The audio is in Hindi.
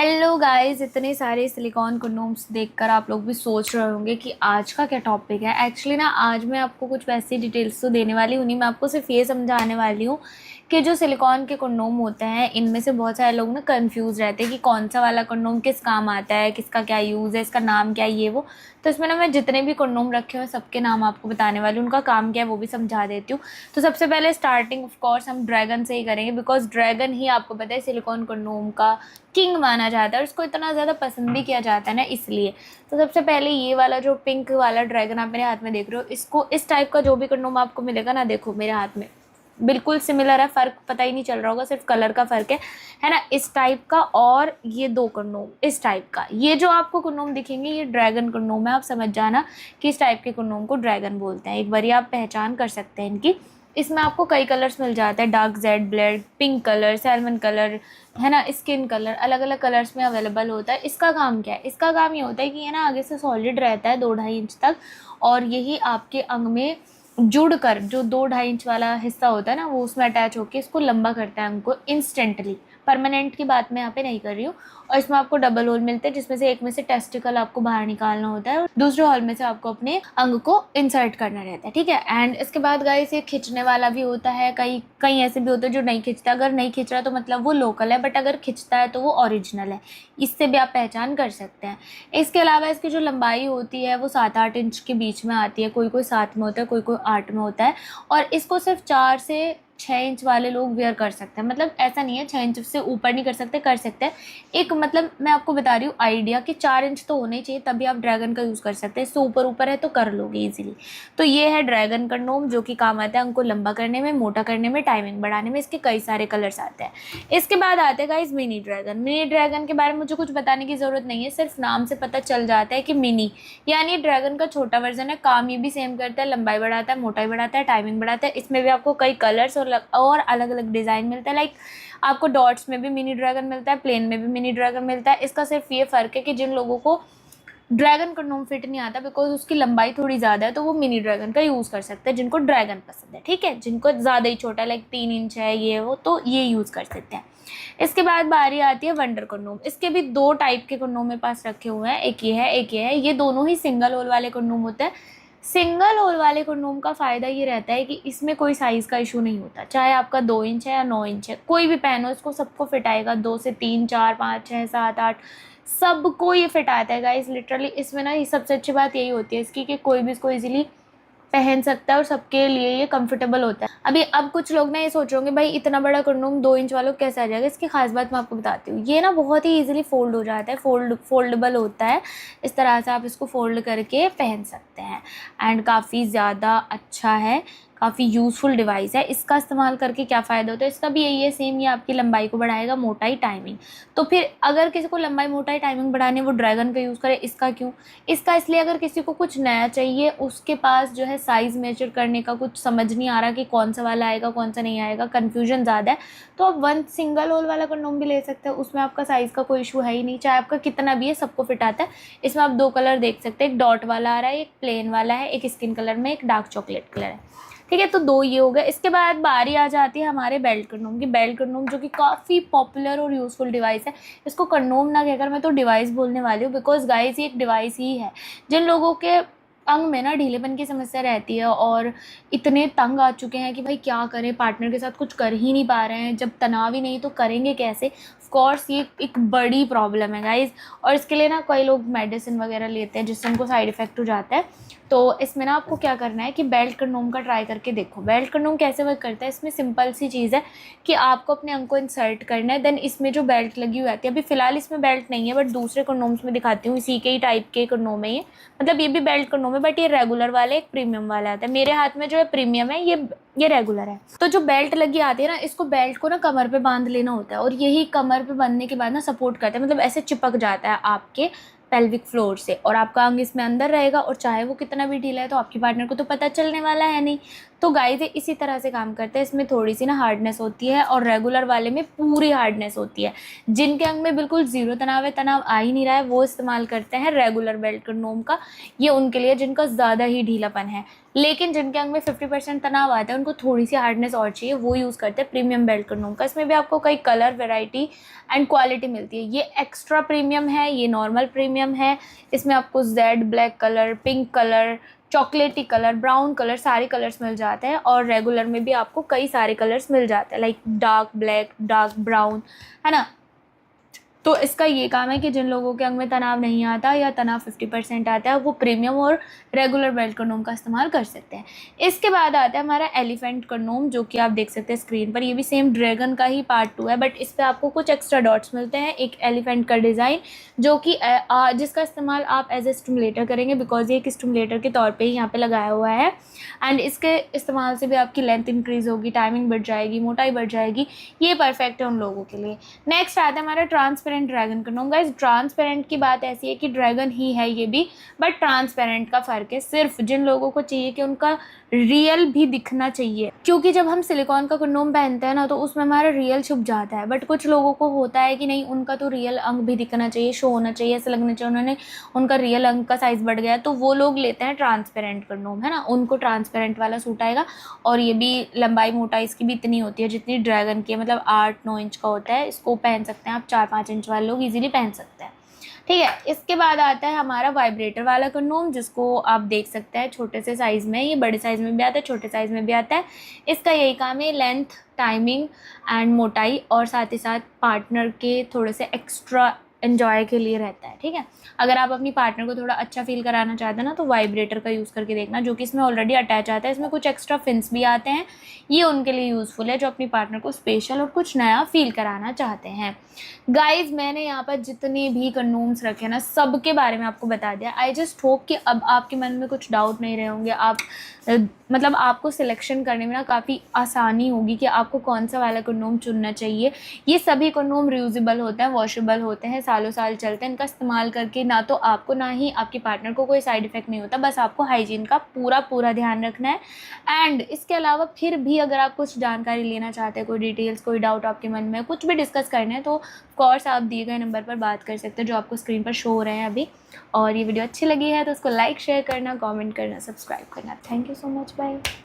हेलो गाइस, इतने सारे सिलिकॉन कंडोम्स देखकर आप लोग भी सोच रहे होंगे कि आज का क्या टॉपिक है। एक्चुअली ना आज मैं आपको कुछ वैसी डिटेल्स तो देने वाली हूँ नहीं, मैं आपको सिर्फ ये समझाने वाली हूँ कि जो सिलिकॉन के कंडोम होते हैं इनमें से बहुत सारे लोग ना कंफ्यूज रहते हैं कि कौन सा वाला कंडोम किस काम आता है, किसका क्या यूज़ है, इसका नाम क्या है, ये वो। तो इसमें ना मैं जितने भी कंडोम रखे हुए सबके नाम आपको बताने वाली हूँ, उनका काम क्या है वो भी समझा देती हूँ। तो सबसे पहले स्टार्टिंग ऑफ कोर्स हम ड्रैगन से ही करेंगे, बिकॉज ड्रैगन ही आपको पता है सिलिकॉन कंडोम का किंग माना जाता है और इसको इतना ज़्यादा पसंद भी किया जाता है ना, इसलिए। तो सबसे पहले ये वाला जो पिंक वाला ड्रैगन आप मेरे हाथ में देख रहे हो, इसको इस टाइप का जो भी कंडोम आपको मिलेगा ना, देखो मेरे हाथ में बिल्कुल सिमिलर है, फ़र्क पता ही नहीं चल रहा होगा, सिर्फ कलर का फ़र्क है ना। इस टाइप का और ये दो कंडोम इस टाइप का, ये जो आपको कंडोम दिखेंगे ये ड्रैगन कंडोम है। आप समझ जाना कि इस टाइप के कंडोम को ड्रैगन बोलते हैं। एक बार आप पहचान कर सकते हैं इनकी। इसमें आपको कई कलर्स मिल जाते हैं, dark Z black, pink colour, salmon colour, है ना, स्किन कलर, अलग अलग कलर्स में अवेलेबल होता है। इसका काम क्या है? इसका काम ये होता है कि ये ना आगे से सॉलिड रहता है 2-2.5 इंच तक, और यही आपके अंग में जुड़ कर जो 2-2.5 इंच वाला हिस्सा होता है ना, वो उसमें अटैच होकर इसको लंबा करता है अंग को इंस्टेंटली। परमानेंट की बात मैं यहाँ पे नहीं कर रही हूँ। और इसमें आपको डबल होल मिलते हैं, जिसमें से एक में से टेस्टिकल आपको बाहर निकालना होता है और दूसरे होल में से आपको अपने अंग को इंसर्ट करना रहता है, ठीक है। एंड इसके बाद गाइस ये खींचने वाला भी होता है, कई कई ऐसे भी होते हैं जो नहीं खींचता। अगर नहीं खींच रहा तो मतलब वो लोकल है, बट अगर खींचता है तो वो ओरिजिनल है। इससे भी आप पहचान कर सकते हैं। इसके अलावा इसकी जो लंबाई होती है वो 7-8 इंच के बीच में आती है, कोई कोई 7 में होता है, कोई कोई 8 में होता है। और इसको सिर्फ 4 से 6 इंच वाले लोग वेयर कर सकते हैं, मतलब ऐसा नहीं है 6 इंच से ऊपर नहीं कर सकते, कर सकते हैं। एक मतलब मैं आपको बता रही हूँ आइडिया कि 4 इंच तो होने ही चाहिए, तभी आप ड्रैगन का यूज़ कर सकते हैं। इससे ऊपर ऊपर है तो कर लोगे इजीली। तो ये है ड्रैगन कंडोम, जो कि काम आता है अंग को लंबा करने में, मोटा करने में, टाइमिंग बढ़ाने में। इसके कई सारे कलर्स आते हैं। इसके बाद आते हैं guys mini dragon. Mini dragon के बारे में मुझे कुछ बताने की ज़रूरत नहीं है, सिर्फ नाम से पता चल जाता है कि मिनी यानी ड्रैगन का छोटा वर्जन है। काम ये भी सेम करता है, लंबाई बढ़ाता है, मोटाई बढ़ाता है, टाइमिंग बढ़ाता है। इसमें भी आपको कई कलर्स और अलग अलग डिज़ाइन मिलता है। लाइक आपको डॉट्स में भी मिनी ड्रैगन मिलता है, प्लेन में भी मिनी ड्रैगन मिलता है। इसका सिर्फ ये फ़र्क है कि जिन लोगों को ड्रैगन कंडोम फिट नहीं आता बिकॉज उसकी लंबाई थोड़ी ज़्यादा है, तो वो मिनी ड्रैगन का यूज़ कर सकते हैं। जिनको ड्रैगन पसंद है, ठीक है, जिनको ज़्यादा ही छोटा लाइक 3 इंच है ये वो, तो ये यूज़ कर सकते हैं। इसके बाद बारी आती है वंडर कंडोम। इसके भी 2 टाइप के कंडोम मेरे पास रखे हुए हैं, एक ये है एक ये है। ये दोनों ही सिंगल होल वाले कंडोम होते हैं। सिंगल होल वाले कंडोम का फ़ायदा ये रहता है कि इसमें कोई साइज़ का इशू नहीं होता, चाहे आपका 2 इंच है या 9 इंच है, कोई भी पहनो इसको सबको फिट आएगा। 2 से 3, 4, 5, 6, 7, 8 सबको ये फिट आता है गाइस, लिटरली। इसमें ना ये सबसे अच्छी बात यही होती है इसकी कि कोई भी इसको इजीली पहन सकता है और सबके लिए ये कंफर्टेबल होता है। अभी अब कुछ लोग ना ये सोच रहे होंगे भाई इतना बड़ा कंडोम 2 इंच वालों को कैसे आ जाएगा। इसकी खास बात मैं आपको बताती हूँ, ये ना बहुत ही इजीली फोल्ड हो जाता है, फोल्डेबल होता है। इस तरह से आप इसको फोल्ड करके पहन सकते हैं एंड काफ़ी ज़्यादा अच्छा है, काफ़ी यूज़फुल डिवाइस है। इसका इस्तेमाल करके क्या फ़ायदा होता है, इसका भी यही है सेम, ये आपकी लंबाई को बढ़ाएगा, मोटाई, टाइमिंग। तो फिर अगर किसी को लंबाई, मोटाई, टाइमिंग बढ़ाने वो ड्रैगन का यूज़ करे। इसका क्यों? इसका इसलिए अगर किसी को कुछ नया चाहिए, उसके पास जो है साइज़ मेजर करने का कुछ समझ नहीं आ रहा कि कौन सा वाला आएगा कौन सा नहीं आएगा, कन्फ्यूजन ज़्यादा है, तो आप वन सिंगल होल वाला कंडोम भी ले सकते हैं। उसमें आपका साइज़ का कोई इशू है ही नहीं, चाहे आपका कितना भी है सबको फिट आता है। इसमें आप 2 कलर देख सकते हैं, एक डॉट वाला आ रहा है, एक प्लेन वाला है, एक स्किन कलर में, एक डार्क चॉकलेट कलर है, ठीक है। तो 2 ये हो गए। इसके बाद बारी आ जाती है हमारे बेल्ट कंडोम की। बेल्ट कंडोम जो कि काफ़ी पॉपुलर और यूज़फुल डिवाइस है। इसको कंडोम ना कहकर मैं तो डिवाइस बोलने वाली हूँ, बिकॉज गाइस ये एक डिवाइस ही है। जिन लोगों के अंग में ना ढीलेपन की समस्या रहती है और इतने तंग आ चुके हैं कि भाई क्या करें, पार्टनर के साथ कुछ कर ही नहीं पा रहे हैं, जब तनाव ही नहीं तो करेंगे कैसे, ऑफ कोर्स ये एक बड़ी प्रॉब्लम है गाइज। और इसके लिए ना कई लोग मेडिसिन वगैरह लेते हैं जिससे उनको साइड इफ़ेक्ट हो जाता है। तो इसमें ना आपको क्या करना है कि बेल्ट कंडोम का ट्राई करके देखो। बेल्ट कंडोम कैसे वर्क करता है, इसमें सिंपल सी चीज़ है कि आपको अपने अंग को इंसर्ट करना है, देन इसमें जो बेल्ट लगी हुई आती है, अभी फ़िलहाल इसमें बेल्ट नहीं है बट दूसरे कंडोम्स में दिखाती हूँ, इसी के ही टाइप के कंडोम है ये, मतलब ये भी बेल्ट कंडोम है बट ये रेगुलर वाला एक प्रीमियम वाला आता है। मेरे हाथ में जो है प्रीमियम है, ये रेगुलर है। तो जो बेल्ट लगी आती है ना, इसको बेल्ट को ना कमर पे बांध लेना होता है और यही कमर पे बांधने के बाद ना सपोर्ट करता है, मतलब ऐसे चिपक जाता है आपके पेल्विक फ्लोर से, और आपका अंग इसमें अंदर रहेगा और चाहे वो कितना भी ढीला है तो आपके पार्टनर को तो पता चलने वाला है नहीं। तो गाइस ये इसी तरह से काम करते हैं। इसमें थोड़ी सी ना हार्डनेस होती है और रेगुलर वाले में पूरी हार्डनेस होती है। जिनके अंग में बिल्कुल ज़ीरो तनाव है, तनाव आ ही नहीं रहा है, वो इस्तेमाल करते हैं रेगुलर बेल्ट कंडोम का। ये उनके लिए जिनका ज़्यादा ही ढीलापन है। लेकिन जिनके अंग में 50% तनाव आता है उनको थोड़ी सी हार्डनेस और चाहिए, वो यूज़ करते हैं प्रीमियम बेल्ट कंडोम का। इसमें भी आपको कई कलर, वेराइटी एंड क्वालिटी मिलती है। ये एक्स्ट्रा प्रीमियम है, ये नॉर्मल प्रीमियम है। इसमें आपको Z black colour, pink colour, चॉकलेटी कलर, ब्राउन कलर, सारे कलर्स मिल जाते हैं। और रेगुलर में भी आपको कई सारे कलर्स मिल जाते हैं, like dark black, dark brown, है ना। तो इसका ये काम है कि जिन लोगों के अंग में तनाव नहीं आता या तनाव 50% आता है, वो प्रीमियम और रेगुलर बेल्ट कंडोम का इस्तेमाल कर सकते हैं। इसके बाद आता है हमारा एलिफेंट कंडोम, जो कि आप देख सकते हैं स्क्रीन पर। ये भी सेम ड्रैगन का ही पार्ट 2 है, बट इस पर आपको कुछ एक्स्ट्रा डॉट्स मिलते हैं, एक एलिफेंट का डिज़ाइन, जो कि जिसका इस्तेमाल आप एज ए स्टिमुलेटर करेंगे, बिकॉज ये एक स्टिमुलेटर के तौर पर ही यहाँ पर लगाया हुआ है। एंड इसके इस्तेमाल से भी आपकी लेंथ इंक्रीज़ होगी, टाइमिंग बढ़ जाएगी, मोटाई बढ़ जाएगी। ये परफेक्ट है उन लोगों के लिए। नेक्स्ट आता है हमारा transparent dragon condom. Guys, transparent की बात ऐसी है कि ड्रैगन ही है ये भी, बट ट्रांसपेरेंट का फ़र्क है। सिर्फ जिन लोगों को चाहिए कि उनका रियल भी दिखना चाहिए, क्योंकि जब हम सिलिकॉन का कंडोम पहनते हैं ना, तो उसमें हमारा रियल छुप जाता है। बट कुछ लोगों को होता है कि नहीं, उनका तो रियल अंग भी दिखना चाहिए, शो होना चाहिए, ऐसा लगना चाहिए उन्होंने उनका रियल अंग का साइज़ बढ़ गया, तो वो लोग लेते हैं ट्रांसपेरेंट कंडोम, है ना। उनको ट्रांसपेरेंट वाला सूट आएगा। और ये भी लंबाई मोटाई इसकी भी इतनी होती है जितनी ड्रैगन की है, मतलब 8-9 इंच का होता है। इसको पहन सकते हैं आप, 4-5 इंच वाले लोग ईजिली पहन सकते हैं, ठीक है। इसके बाद आता है हमारा वाइब्रेटर वाला कंडोम, जिसको आप देख सकते हैं छोटे से साइज़ में। ये बड़े साइज़ में भी आता है, छोटे साइज़ में भी आता है। इसका यही काम है, लेंथ, टाइमिंग एंड मोटाई, और साथ ही साथ पार्टनर के थोड़े से एक्स्ट्रा एन्जॉय के लिए रहता है, ठीक है। अगर आप अपनी पार्टनर को थोड़ा अच्छा फील कराना चाहते हैं ना, तो वाइब्रेटर का यूज़ करके देखना, जो कि इसमें ऑलरेडी अटैच आता है। इसमें कुछ एक्स्ट्रा फिन्स भी आते हैं, ये उनके लिए यूज़फुल है जो अपनी पार्टनर को स्पेशल और कुछ नया फील कराना चाहते हैं। गाइज, मैंने यहाँ पर जितने भी कंडोम्स रखे ना, सब के बारे में आपको बता दिया। आई जस्ट होप कि अब आपके मन में कुछ डाउट नहीं रहे होंगे। आप मतलब आपको सिलेक्शन करने में ना काफ़ी आसानी होगी कि आपको कौन सा वाला कंडोम चुनना चाहिए। ये सभी कंडोम रियूजेबल होते हैं, वॉशेबल होते हैं, सालों साल चलते हैं। इनका इस्तेमाल करके ना तो आपको ना ही आपके पार्टनर को कोई साइड इफ़ेक्ट नहीं होता। बस आपको हाइजीन का पूरा ध्यान रखना है। एंड इसके अलावा फिर भी अगर आप कुछ जानकारी लेना चाहते हैं, कोई डिटेल्स, कोई डाउट आपके मन में, कुछ भी डिस्कस करना है, तो ऑफकोर्स आप दिए गए नंबर पर बात कर सकते हैं, जो आपको स्क्रीन पर शो हो रहे हैं अभी। और ये वीडियो अच्छी लगी है तो उसको लाइक, शेयर करना, कमेंट करना, सब्सक्राइब करना। Thank you so much, bye.